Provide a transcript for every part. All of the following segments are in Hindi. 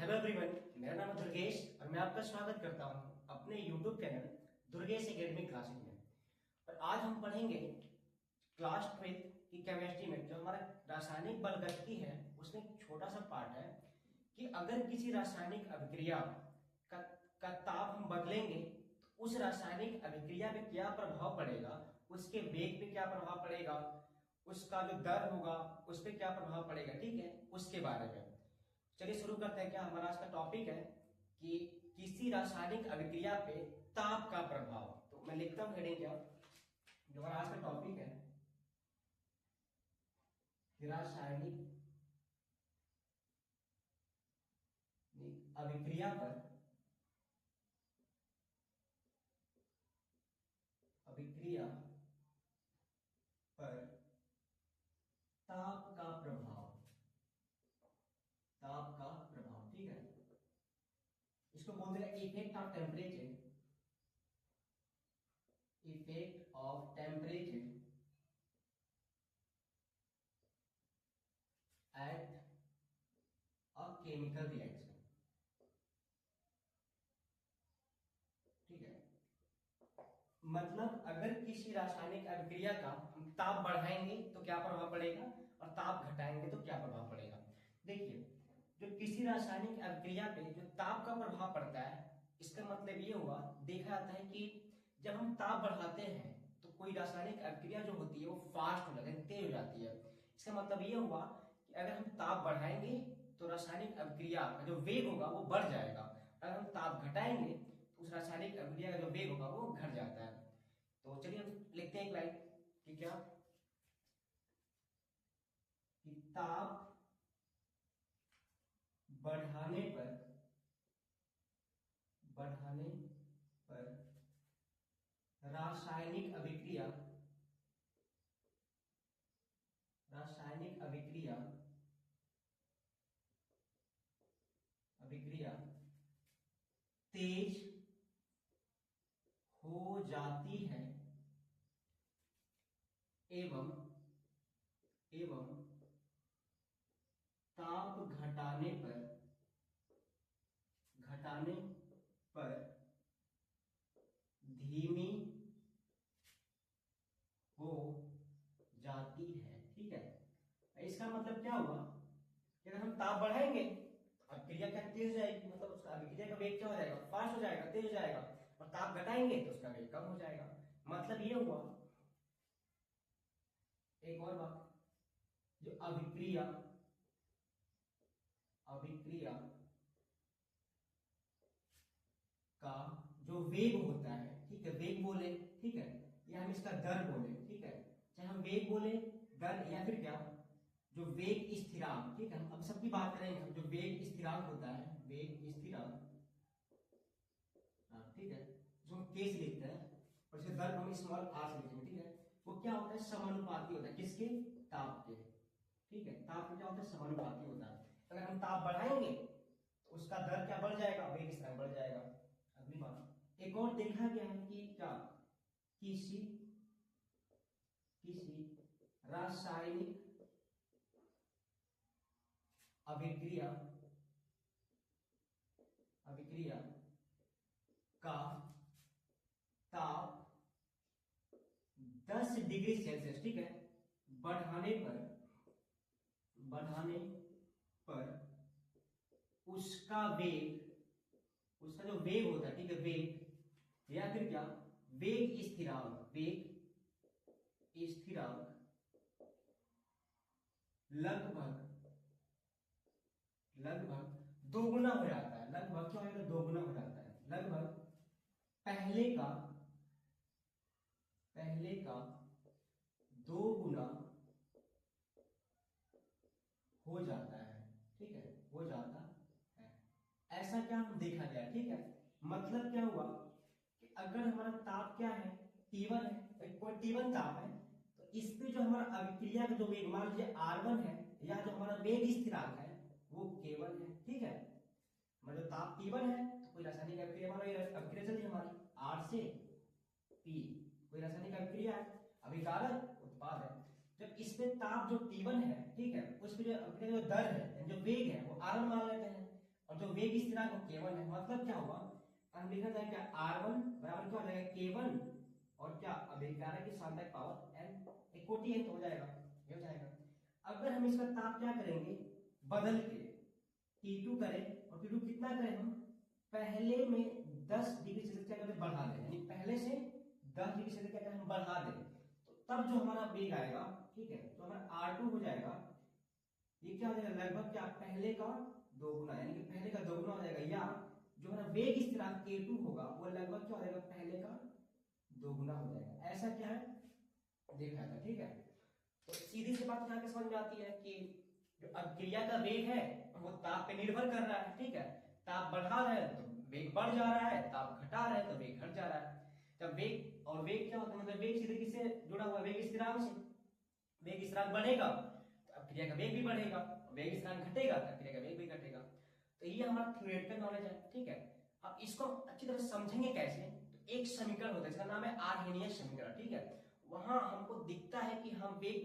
हेलो एवरीवन, मेरा नाम है दुर्गेश और मैं आपका स्वागत करता हूं अपने YouTube channel Durgesh academic classes में। और आज हम पढ़ेंगे क्लास 12 की केमिस्ट्री में जो हमारा रासायनिक बलगतिकी है उसमें एक छोटा सा पार्ट है कि अगर किसी रासायनिक अभिक्रिया का ताप हम बदलेंगे तो उस रासायनिक अभिक्रिया पे क्या प्रभाव पड़ेगा, उसके वेग पे क्या प्रभाव पड़ेगा, उसका जो दर होगा उस पर क्या प्रभाव पड़ेगा, ठीक है, उसके बारे में। चलिए शुरू करते हैं। क्या हमारा आज का टॉपिक है कि किसी रासायनिक अभिक्रिया पे ताप का प्रभाव। तो मैं लिखता हूं हेडिंग क्या, जो हमारा आज का टॉपिक है रासायनिक अभिक्रिया पर ताप का प्रभाव, ठीक है। इसको बोल देगा effect of temperature at a chemical reaction, ठीक है। मतलब अगर किसी रासायनिक अभिक्रिया का हम ताप बढ़ाएंगे तो क्या प्रभाव पड़ेगा और ताप घटाएंगे तो क्या प्रभाव पड़ेगा। देखिए, जो किसी रासायनिक अभिक्रिया पे जो ताप का प्रभाव पड़ता है, इसका मतलब ये हुआ, देखा जाता है कि जब हम ताप बढ़ाते हैं तो कोई रासायनिक अभिक्रिया जो होती है वो फास्ट हो जाती है, तेज हो जाती है। इसका मतलब ये हुआ कि अगर हम ताप बढ़ाएंगे तो रासायनिक अभिक्रिया का जो वेग होगा वो बढ़ जाएगा, अगर हम ताप घटाएंगे तो उस रासायनिक अभिक्रिया का जो वेग होगा वो घट जाता है। तो चलिए हम लिखते हैं एक लाइन कि क्या, कि ताप बढ़ाने पर रासायनिक अभिक्रिया तेज हो जाती है एवं ताप घटाने पर धीमी हो जाती है, ठीक है। इसका मतलब क्या हुआ कि अगर हम ताप बढ़ाएंगे तो अभिक्रिया क्या तेज हो जाएगी, मतलब उसका अभिक्रिया का वेग क्या हो जाएगा, फास्ट हो जाएगा, तेज हो जाएगा। और ताप घटाएंगे तो उसका वेग कम हो जाएगा। मतलब ये हुआ। एक और बात, जो अभिक्रिया का जो वेग होता है, ठीक है, वेग बोले, ठीक है, या हम इसका दर बोले, ठीक है, चाहे हम वेग बोले, दर, या फिर क्या, जो वेग स्थिरांक, ठीक है। हम अब सबकी बात करेंगे, हम जो वेग स्थिरांक होता है, वेग स्थिरांक, ठीक है, जो हम के से लिखते हैं और इसके दर हम स्मॉल आर से लिखेंगे, ठीक है। वो क्या होता है, समानुपाती होता है किसके, ताप के, ठीक है। ताप में क्या होता है, समानुपाती होता है। अगर हम ताप बढ़ाएंगे तो उसका दर क्या बढ़ जाएगा, वेग स्थिरांक बढ़ जाएगा। अगली बात, एक और देखा गया है कि क्या, किसी रासायनिक अभिक्रिया का ताप 10 डिग्री सेल्सियस, ठीक है, बढ़ाने पर उसका जो वेग होता है, ठीक है, वेग, या फिर क्या, वेग स्थिरांक लगभग दोगुना हो जाता है। लगभग क्या होगा, दोगुना हो जाता है। लगभग पहले का 2 गुना हो जाता है, ठीक है, हो जाता है। ऐसा क्या देखा गया, ठीक है। मतलब क्या हुआ कि अगर हमारा ताप क्या है, T1 है, कोई T1 ताप है, तो इस पे जो हमारा अभिक्रिया का जो वेग, मान लीजिए R1 है, या जो हमारा वेग स्थिरांक है वो K1 है, ठीक है। मतलब ताप T1 है तो कोई रासायनिक अभिक्रिया, मान लो अभिक्रिया चली हमारी R से P, कोई रासायनिक अभिक्रिया है, अभिकारक उत्पाद है। जब इसमें ताप जो T1 है, ठीक है, उस पे जो अभिक्रिया जो दर है, जो वेग है वो R1 मान लेते हैं, और और जो वेग स्थिरांक वो k1 है। मतलब क्या हुआ, हम लिखना चाहेंगे क्या r1 बराबर क्या हो जाएगा k1 और क्या अभिकारक की सांतक पावर n, एक कोटि n तो हो जाएगा, ये हो जाएगा। अगर हम इसका ताप क्या करेंगे बदल के T2 करें और T2 कितना करें हम पहले में 10 डिग्री सेल्सियस क्या करें बढ़ा दें, यानी पहले से 10 डिग्री सेल्सियस क्या करें हम बढ़ा दें, तो तब जो हमारा वेग आएगा ठीक है, तो हमारा R2 हो जाएगा, ये क्या हो जाएगा लगभग क्या पहले का दोगुना, यानी कि पहले का दोगुना हो जाएगा, या जो हमारा वेग स्थिरांक k2 होगा वो लगभग क्या हो जाएगा पहले का दोगुना हो जाएगा। ऐसा क्या है देखा था, ठीक है। तो सीधी सी बात यहाँ पे समझ में आती है कि जो अभिक्रिया का वेग है वो ताप पे निर्भर कर रहा है, ठीक है। ताप बढ़ा रहे हैं तो वेग बढ़ जा रहा है, ताप घटा रहे हैं तो वेग घट जा रहा है। जब वेग और वेग क्या होता है, मतलब वेग सीधे किससे जुड़ा हुआ है, वेग स्थिरांक से। वेग स्थिरांक बढ़ेगा तो अभिक्रिया का वेग भी बढ़ेगा, वेग स्थिरांक घटेगा तो अभिक्रिया का वेग भी घटेगा। तो ये हमारा थ्योरेटिकल नॉलेज है, ठीक है। अब इसको अच्छी तरह समझेंगे कैसे, तो एक समीकरण होता है जिसका नाम है आर्हेनियस समीकरण, ठीक है। वहां हमको दिखता है कि हम वेग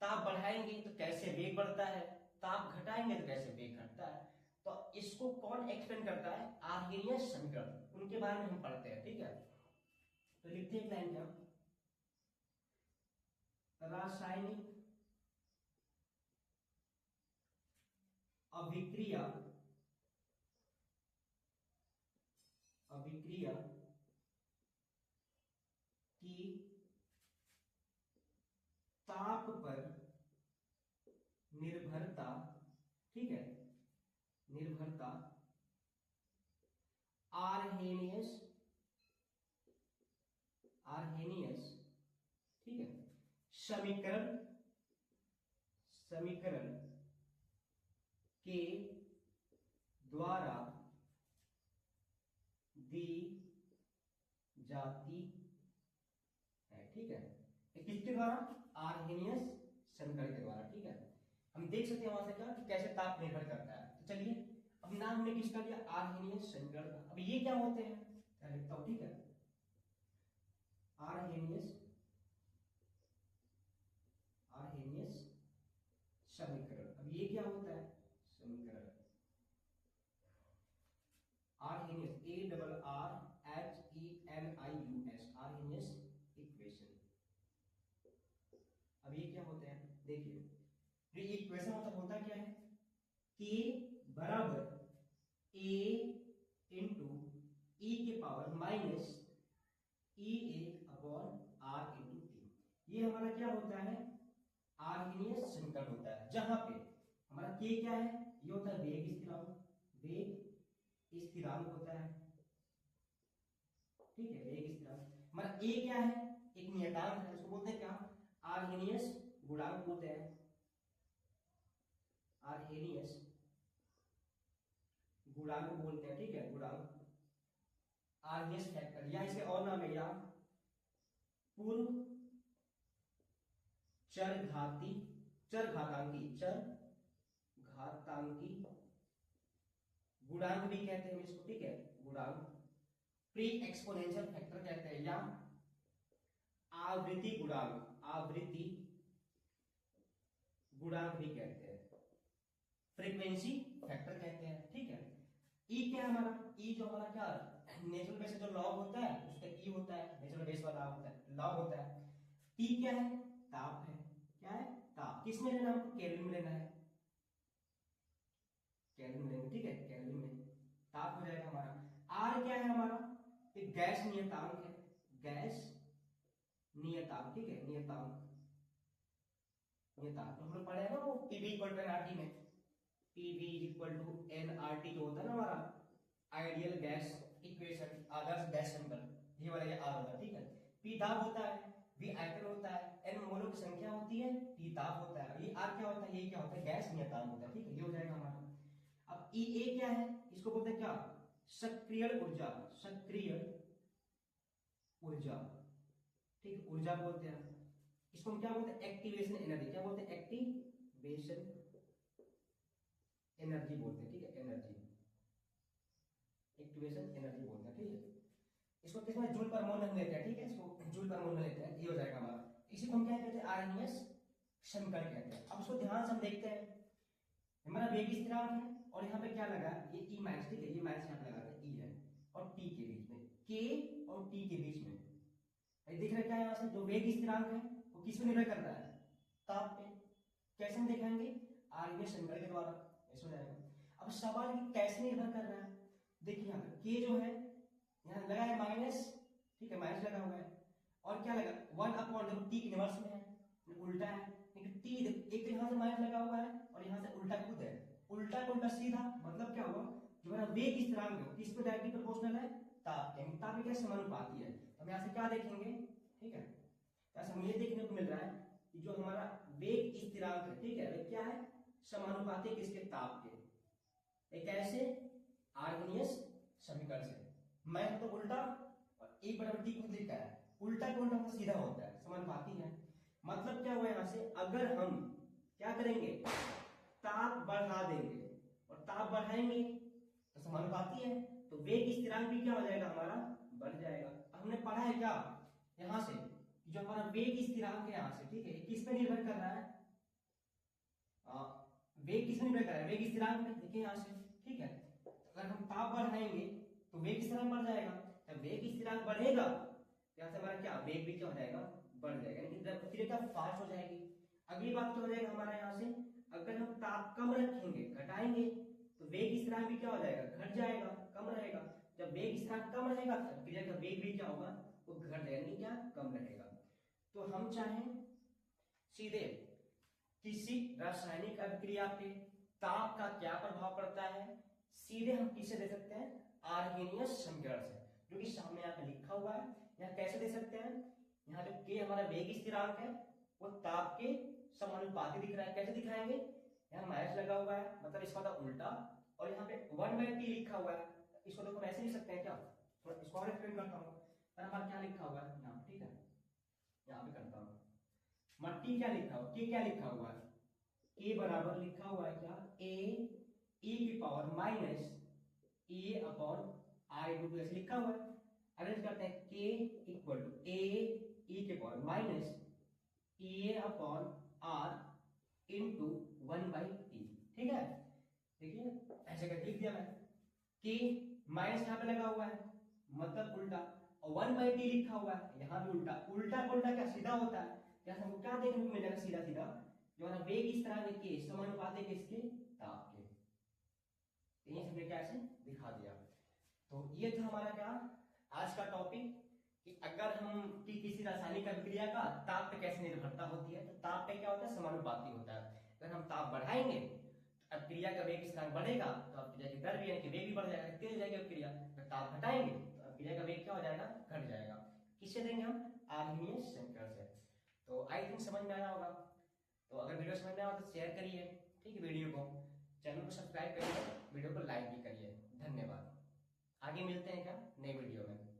ताप बढ़ाएंगे तो कैसे वेग बढ़ता है, ताप घटाएंगे तो कैसे वेग घटता है। तो इसको कौन एक्सप्लेन करता है, आर्हेनियस समीकरण, उनके बारे में हम पढ़ते हैं, ठीक है। तो लिखते हैं लाइन क्या, रासायनिक अभिक्रिया अभिक्रिया की ताप पर निर्भरता, ठीक है, निर्भरता आर्हेनियस ठीक है समीकरण के द्वारा दी जाती है, ठीक है। किसके द्वारा, आर्हेनियस समीकरण के द्वारा, ठीक है। हम देख सकते हैं वहां से क्या कि कैसे ताप निर्भर करता है। तो चलिए अब नाम हमने किसका लिया, आर्हेनियस समीकरण। अब ये क्या होते हैं लिखता हूं, ठीक है, आर्हेनियस समीकरण। अब ये क्या होता है समीकरण, आर्हेनियस ARRHENIUS आर्हेनियस इक्वेशन। अब ये क्या होते हैं देखिए, ये इक्वेशन मतलब होता क्या है, K बराबर A इंटू E के power minus EA upon R into T। ये हमारा क्या होता है, आर्हेनियस समीकरण होता है, जहां पे हमारा K क्या है, ये होता है वेग स्थिरांक होता है, ठीक है, वेग स्थिरांक। हमारा A क्या है, एक नियतांक है, उसको बोलते हैं क्या, आर्हेनियस गुणांक बोलते हैं, आर्हेनियस गुणांक बोलते हैं, ठीक है, गुणांक, आर्हेनियस फैक्टर, या इसे और नाम है, या पूर्व चरघातांकी गुणांक भी कहते हैं इसको, ठीक है, गुणांक, प्री एक्सपोनेंशियल फैक्टर कहते हैं, या आवृत्ति गुणांक भी कहते हैं, फ्रीक्वेंसी फैक्टर कहते हैं, ठीक है। ई क्या है हमारा, ई जो हमारा क्या नेचुरल बेस जो लॉग होता है उसका ई होता है, नेचुरल बेस वाला होता है लॉग होता है। टी क्या है, ताप है, क्या है ताप, किसमें लेना हमको, केल्विन में लेना है, केल्विन में, ठीक है, केल्विन में ताप हो जाएगा हमारा। आर क्या है हमारा, एक गैस नियतांक है, गैस नियतांक, ठीक है, नियतांक तो हम लोग पढ़े हैं ना वो पीवी इक्वल टू एनआरटी में, पीवी इक्वल टू एनआरटी जो होता है ना हमारा आइडियल गैस इक्वेशन, आदर्श गैस समीकरण, ये वाला ये आर होता है, ठीक है। पी दाब होता है, वी आयतन होता है, एन मोलों की संख्या होती है, टी ताप होता है, ये आर क्या होता है, ये क्या होता है, गैस नियतांक होता है, ठीक है, ये हो जाएगा हमारा। अब ई ए क्या है, इसको बोलते हैं क्या, सक्रिय ऊर्जा, ठीक, ऊर्जा बोलते हैं। इसको हम क्या बोलते हैं, एक्टिवेशन एनर्जी, क्या बोलते हैं, एक्टिवेशन एनर्जी बोलते हैं, ठीक है, एनर्जी, एक्टिवेशन एनर्जी बोलते हैं, ठीक है। इसको किसमें जूल पर मोल में लेते हैं, ठीक है, इसको जूल पर मोल में लेते हैं, ये हो जाएगा हमारा। इसी को हम क्या कहते हैं, आर्हेनियस समीकरण कहते हैं। अब इसको ध्यान से हम देखते हैं, हमारा वेग स्थिरांक है और यहाँ पे क्या लगा, ये ई माइनस, ठीक है, ये माइनस यहाँ पे लगा था, ई है और टी के बीच में, के और टी के बीच में दिख रहा है क्या यहाँ से, जो वेग स्थिरांक है वो किस पे निर्भर कर रहा है, ताप पे। कैसे हम दिखाएंगे, आर्गुमेंट समीकरण के द्वारा, ऐसे हो जाएगा। अब सवाल कि कैसे निर्भर कर रहा है, देखिए यहाँ पे के जो है यहाँ लगा है माइनस, ठीक है, माइनस लगा हुआ है, और क्या लगा 1/, देखो टी इनवर्स में है, उल्टा है, लेकिन टी एक तो यहाँ से माइनस लगा हुआ है और यहाँ से उल्टा खुद है, उल्टा को उल्टा सीधा, मतलब क्या हुआ, जो है वेग स्थिरांक है किस पे डायरेक्टली प्रोपोर्शनल है, ताप के, ताप के क्या समानुपाती है। हम यहाँ से क्या देखेंगे, ठीक है, यहाँ से हमें ये देखने को मिल रहा है कि जो हमारा वेग स्थिरांक है, ठीक है, वे क्या है, समानुपाती किसके, ताप के। एक ऐसे आर्गेनियस समीकरण से मैं तो उल्टा और एक बराबर टी खुद लिखा है, उल्टा को उल्टा सीधा होता है, समानुपाती है। मतलब क्या हुआ यहाँ से, अगर हम क्या करेंगे, ताप बढ़ा देंगे और ताप बढ़ाएंगे तो समानुपाती है, तो वेग स्थिरांक भी क्या हो जाएगा हमारा, बढ़ जाएगा। हमने पढ़ा है क्या यहाँ से, जो हमारा वेग स्थिरांक है यहाँ से, ठीक है, किस पे निर्भर कर रहा है, वेग किस पे निर्भर कर रहा है, वेग स्थिरांक पे, देखिए यहाँ से, ठीक है। अगर हम ताप बढ़ाएंगे तो वेग स्थिरांक बढ़ जाएगा, जब वेग स्थिरांक बढ़ेगा तो यहाँ से हमारा क्या, वेग भी क्या हो जाएगा, बढ़ जाएगा, यानी प्रक्रिया फास्ट हो जाएगी। अगली बात क्या हो जाएगा हमारा यहाँ से, अगर हम ताप कम रखेंगे, घटाएंगे, तो वेग स्थिरांक भी क्या हो जाएगा, घट जाएगा, कम रहेगा। जब वेग स्थिरांक कम रहेगा तो क्रिया का वेग भी क्या होगा, वो घट जाएगा, यानी क्या, कम रहेगा। तो हम चाहें सीधे किसी रासायनिक अभिक्रिया पे ताप का क्या प्रभाव पड़ता है, सीधे हम किसे दे सकते हैं, आर्हेनियस समीकरण से, जो कि सामने यहाँ पे लिखा हुआ है। यहाँ कैसे दे सकते हैं, यहाँ जो के हमारा वेग स्थिरांक है वो ताप के समानुपाती दिख रहा है, कैसे दिखाएंगे, यहाँ माइनस लगा हुआ है, मतलब इसका था उल्टा, और यहाँ पे 1/t लिखा हुआ है, इसको देखो ऐसे लिख सकते हैं क्या, थोड़ा इसको और एक्सप्लेन करता हूँ। हमारा क्या लिखा हुआ है यहाँ, ठीक है, यहाँ पे करता हूँ, मट्टी क्या लिखा हुआ, के क्या लिखा हुआ है, के बराबर लिखा हुआ है क्या, ए ई की power minus A upon R into ऐसे लिखा हुआ है। अरेंज करते हैं, के इक्वल टू ए ई के power minus A upon R into 1/t, ठीक है। देखिए ऐसे करके लिख दिया मैं, कि माइनस यहाँ पे लगा हुआ है मतलब उल्टा, और 1/t लिखा हुआ है यहाँ भी उल्टा, उल्टा को उल्टा क्या सीधा होता है, यहाँ से हमको क्या देखने को मिलेगा, सीधा सीधा जो है वेग इस तरह के समानुपाती किसके, ताप के। ये हमने क्या ऐसे दिखा दिया। तो ये था हमारा क्या आज का टॉपिक, कि अगर हम कि किसी रासायनिक अभिक्रिया का ताप पे कैसे निर्भरता होती है, तो ताप पे क्या होता है, समानुपाती होता है। अगर हम ताप बढ़ाएंगे तो अभिक्रिया का वेग स्थिरांक बढ़ेगा, तो अभिक्रिया की दर भी है कि वेग भी बढ़ जाएगा, तेज हो जाएगी अभिक्रिया। अगर ताप घटाएंगे तो अभिक्रिया का वेग क्या हो जाएगा, घट जाएगा। किससे देंगे हम, आर्हेनियस समीकरण से। तो आई थिंक समझ में आया होगा। तो अगर वीडियो समझ में आया तो शेयर करिए, ठीक है, वीडियो को, चैनल को सब्सक्राइब करिए, वीडियो को लाइक भी करिए। धन्यवाद। आगे मिलते हैं क्या नई वीडियो में।